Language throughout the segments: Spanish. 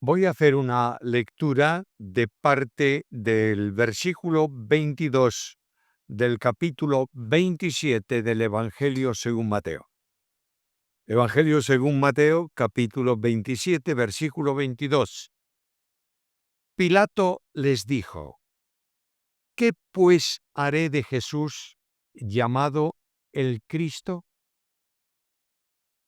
Voy a hacer una lectura de parte del versículo 22 del capítulo 27 del Evangelio según Mateo. Evangelio según Mateo, capítulo 27, versículo 22. Pilato les dijo: ¿Qué pues haré de Jesús, llamado el Cristo?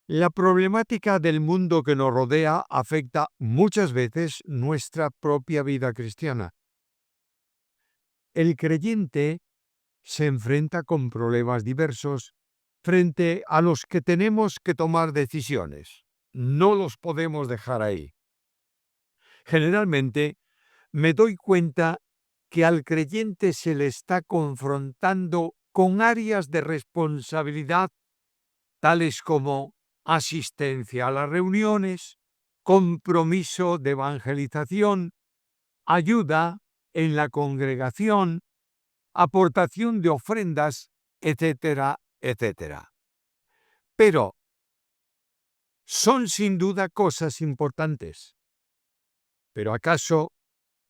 La problemática del mundo que nos rodea afecta muchas veces nuestra propia vida cristiana. El creyente se enfrenta con problemas diversos frente a los que tenemos que tomar decisiones. No los podemos dejar ahí. Generalmente me doy cuenta que al creyente se le está confrontando con áreas de responsabilidad tales como asistencia a las reuniones, compromiso de evangelización, ayuda en la congregación, aportación de ofrendas, etcétera, etcétera. Pero son sin duda cosas importantes. ¿Pero acaso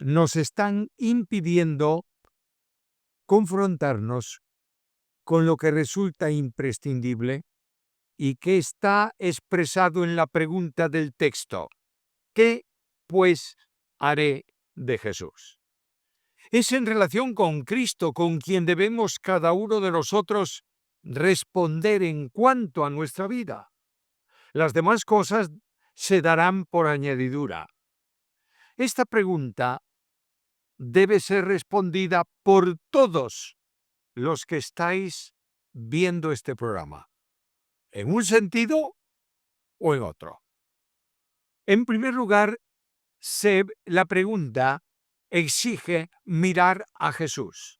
nos están impidiendo confrontarnos con lo que resulta imprescindible y que está expresado en la pregunta del texto? ¿Qué, pues, haré de Jesús? Es en relación con Cristo con quien debemos cada uno de nosotros responder en cuanto a nuestra vida. Las demás cosas se darán por añadidura. Esta pregunta debe ser respondida por todos los que estáis viendo este programa, en un sentido o en otro. En primer lugar, la pregunta exige mirar a Jesús.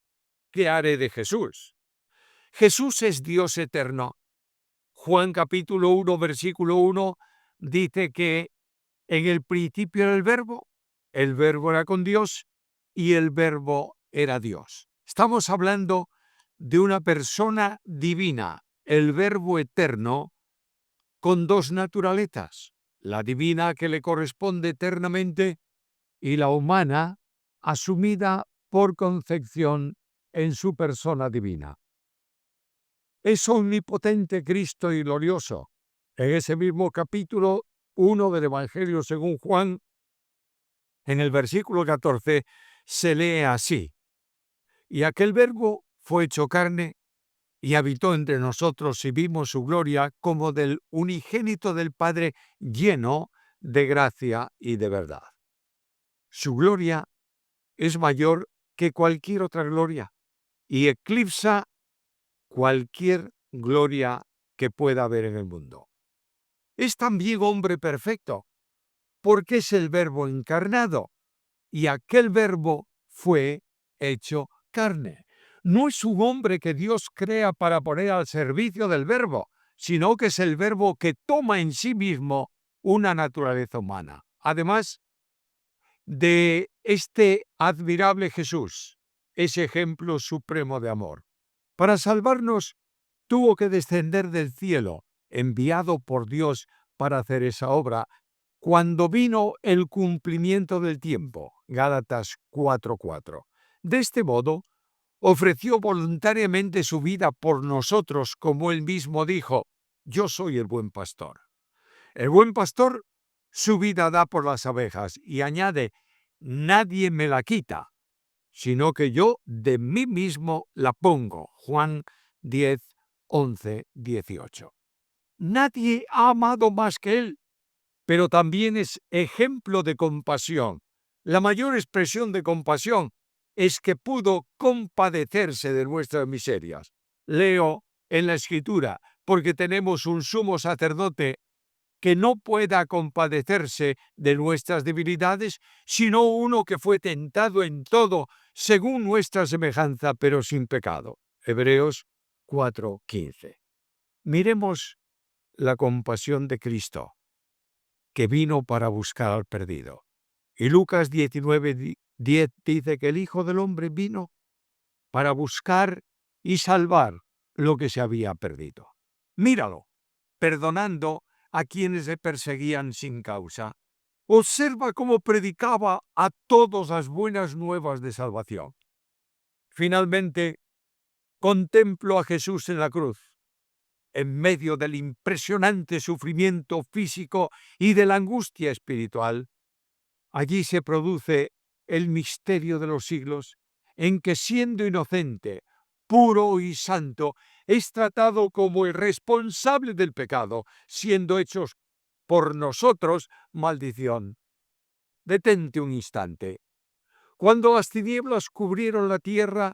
¿Qué haré de Jesús? Jesús es Dios eterno. Juan capítulo 1, versículo 1 dice que en el principio era el verbo era con Dios y el verbo era Dios. Estamos hablando de una persona divina, el verbo eterno, con dos naturalezas, la divina que le corresponde eternamente y la humana asumida por concepción en su persona divina. Es omnipotente Cristo y glorioso. En ese mismo capítulo 1 del Evangelio según Juan, en el versículo 14, se lee así: Y aquel verbo fue hecho carne y habitó entre nosotros y vimos su gloria como del unigénito del Padre, lleno de gracia y de verdad. Su gloria es mayor que cualquier otra gloria y eclipsa cualquier gloria que pueda haber en el mundo. Es también hombre perfecto, porque es el Verbo encarnado, y aquel Verbo fue hecho carne. No es un hombre que Dios crea para poner al servicio del Verbo, sino que es el Verbo que toma en sí mismo una naturaleza humana. Además de este admirable Jesús, ese ejemplo supremo de amor, para salvarnos tuvo que descender del cielo, enviado por Dios para hacer esa obra, cuando vino el cumplimiento del tiempo. Gálatas 4:4. De este modo, ofreció voluntariamente su vida por nosotros, como él mismo dijo: Yo soy el buen pastor. El buen pastor su vida da por las ovejas y añade: Nadie me la quita, sino que yo de mí mismo la pongo. Juan 10, 11, 18. Nadie ha amado más que él, pero también es ejemplo de compasión. La mayor expresión de compasión es que pudo compadecerse de nuestras miserias. Leo en la Escritura: porque tenemos un sumo sacerdote que no pueda compadecerse de nuestras debilidades, sino uno que fue tentado en todo según nuestra semejanza, pero sin pecado. Hebreos 4:15. Miremos la compasión de Cristo, que vino para buscar al perdido. Y Lucas 19:10 dice que el Hijo del Hombre vino para buscar y salvar lo que se había perdido. Míralo, perdonando a quienes le perseguían sin causa. Observa cómo predicaba a todos las buenas nuevas de salvación. Finalmente, contemplo a Jesús en la cruz, en medio del impresionante sufrimiento físico y de la angustia espiritual. Allí se produce el misterio de los siglos, en que siendo inocente, puro y santo, es tratado como el responsable del pecado, siendo hechos por nosotros maldición. Detente un instante. Cuando las tinieblas cubrieron la tierra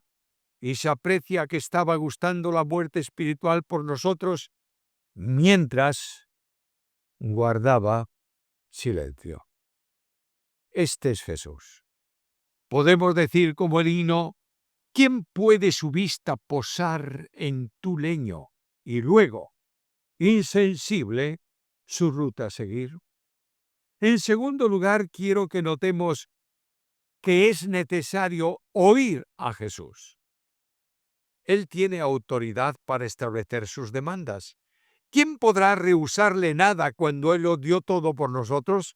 y se aprecia que estaba gustando la muerte espiritual por nosotros, mientras guardaba silencio. Este es Jesús. Podemos decir como el himno: ¿quién puede su vista posar en tu leño y luego, insensible, su ruta seguir? En segundo lugar, quiero que notemos que es necesario oír a Jesús. Él tiene autoridad para establecer sus demandas. ¿Quién podrá rehusarle nada cuando Él lo dio todo por nosotros?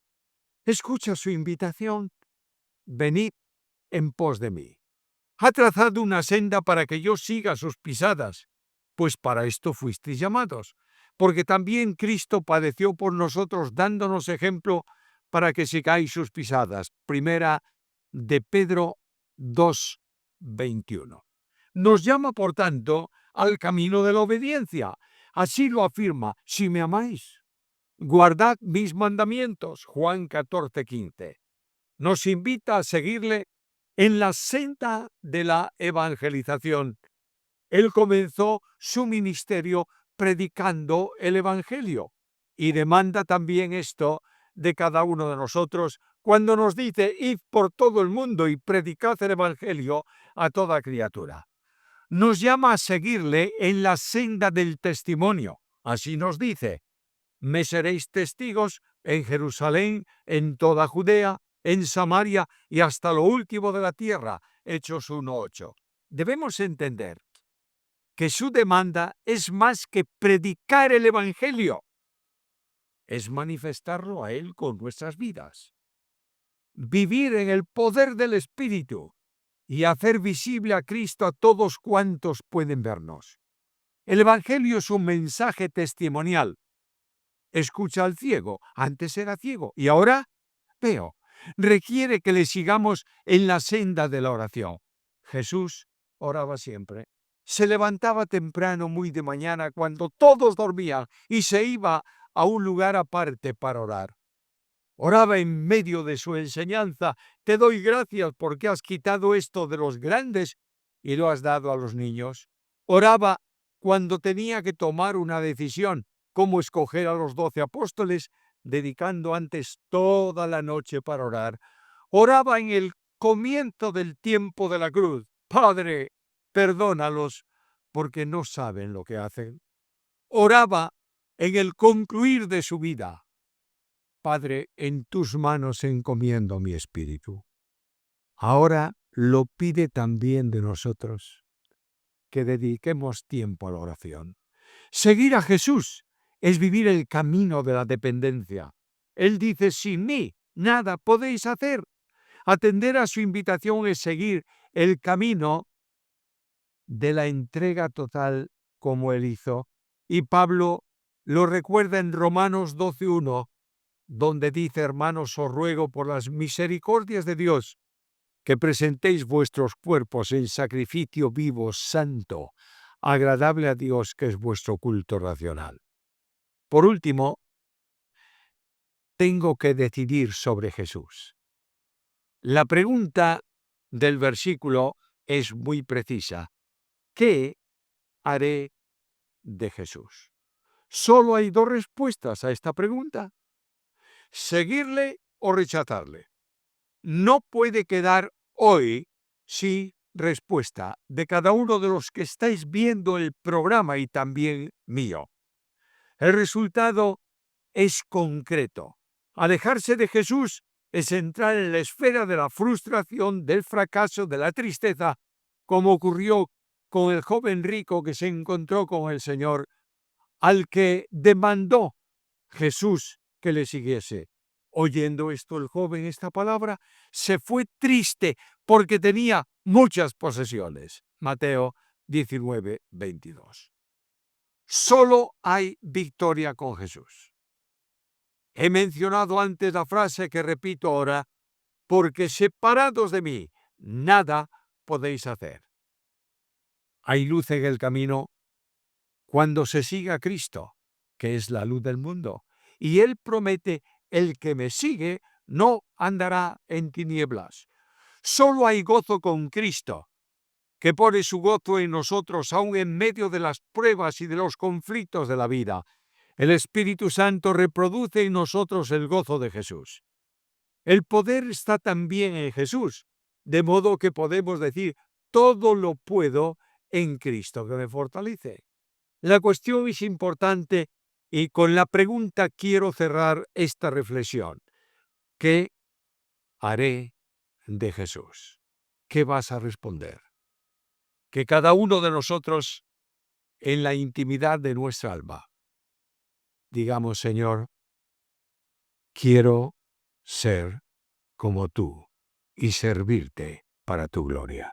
Escucha su invitación: venid en pos de mí. Ha trazado una senda para que yo siga sus pisadas, pues para esto fuisteis llamados, porque también Cristo padeció por nosotros, dándonos ejemplo para que sigáis sus pisadas. Primera de Pedro 2:21. Nos llama, por tanto, al camino de la obediencia. Así lo afirma: si me amáis, guardad mis mandamientos. Juan 14:15. Nos invita a seguirle en la senda de la evangelización. Él comenzó su ministerio predicando el Evangelio y demanda también esto de cada uno de nosotros cuando nos dice: id por todo el mundo y predicad el Evangelio a toda criatura. Nos llama a seguirle en la senda del testimonio. Así nos dice: me seréis testigos en Jerusalén, en toda Judea, en Samaria y hasta lo último de la tierra. Hechos 1:8. Debemos entender que su demanda es más que predicar el Evangelio, es manifestarlo a Él con nuestras vidas, vivir en el poder del Espíritu y hacer visible a Cristo a todos cuantos pueden vernos. El Evangelio es un mensaje testimonial. Escucha al ciego: antes era ciego y ahora veo. Requiere que le sigamos en la senda de la oración. Jesús oraba siempre. Se levantaba temprano, muy de mañana, cuando todos dormían, y se iba a un lugar aparte para orar. Oraba en medio de su enseñanza: te doy gracias porque has quitado esto de los grandes y lo has dado a los niños. Oraba cuando tenía que tomar una decisión: cómo escoger a los 12 apóstoles, dedicando antes toda la noche para orar. Oraba en el comienzo del tiempo de la cruz: Padre, perdónalos, porque no saben lo que hacen. Oraba en el concluir de su vida: Padre, en tus manos encomiendo mi espíritu. Ahora lo pide también de nosotros, que dediquemos tiempo a la oración. Seguir a Jesús es vivir el camino de la dependencia. Él dice: sin mí nada podéis hacer. Atender a su invitación es seguir el camino de la entrega total como Él hizo. Y Pablo lo recuerda en Romanos 12:1, donde dice: hermanos, os ruego por las misericordias de Dios que presentéis vuestros cuerpos en sacrificio vivo, santo, agradable a Dios, que es vuestro culto racional. Por último, tengo que decidir sobre Jesús. La pregunta del versículo es muy precisa: ¿qué haré de Jesús? Solo hay dos respuestas a esta pregunta: seguirle o rechazarle. No puede quedar hoy sin respuesta de cada uno de los que estáis viendo el programa y también mío. El resultado es concreto. Alejarse de Jesús es entrar en la esfera de la frustración, del fracaso, de la tristeza, como ocurrió con el joven rico que se encontró con el Señor, al que demandó Jesús que le siguiese. Oyendo esto el joven esta palabra, se fue triste porque tenía muchas posesiones. Mateo 19:22. Solo hay victoria con Jesús. He mencionado antes la frase que repito ahora, porque separados de mí, nada podéis hacer. Hay luz en el camino cuando se siga a Cristo, que es la luz del mundo, y Él promete: el que me sigue no andará en tinieblas. Solo hay gozo con Cristo, que pone su gozo en nosotros aún en medio de las pruebas y de los conflictos de la vida. El Espíritu Santo reproduce en nosotros el gozo de Jesús. El poder está también en Jesús, de modo que podemos decir: todo lo puedo en Cristo que me fortalece. La cuestión es importante y con la pregunta quiero cerrar esta reflexión. ¿Qué haré de Jesús? ¿Qué vas a responder? Que cada uno de nosotros, en la intimidad de nuestra alma, digamos: Señor, quiero ser como tú y servirte para tu gloria.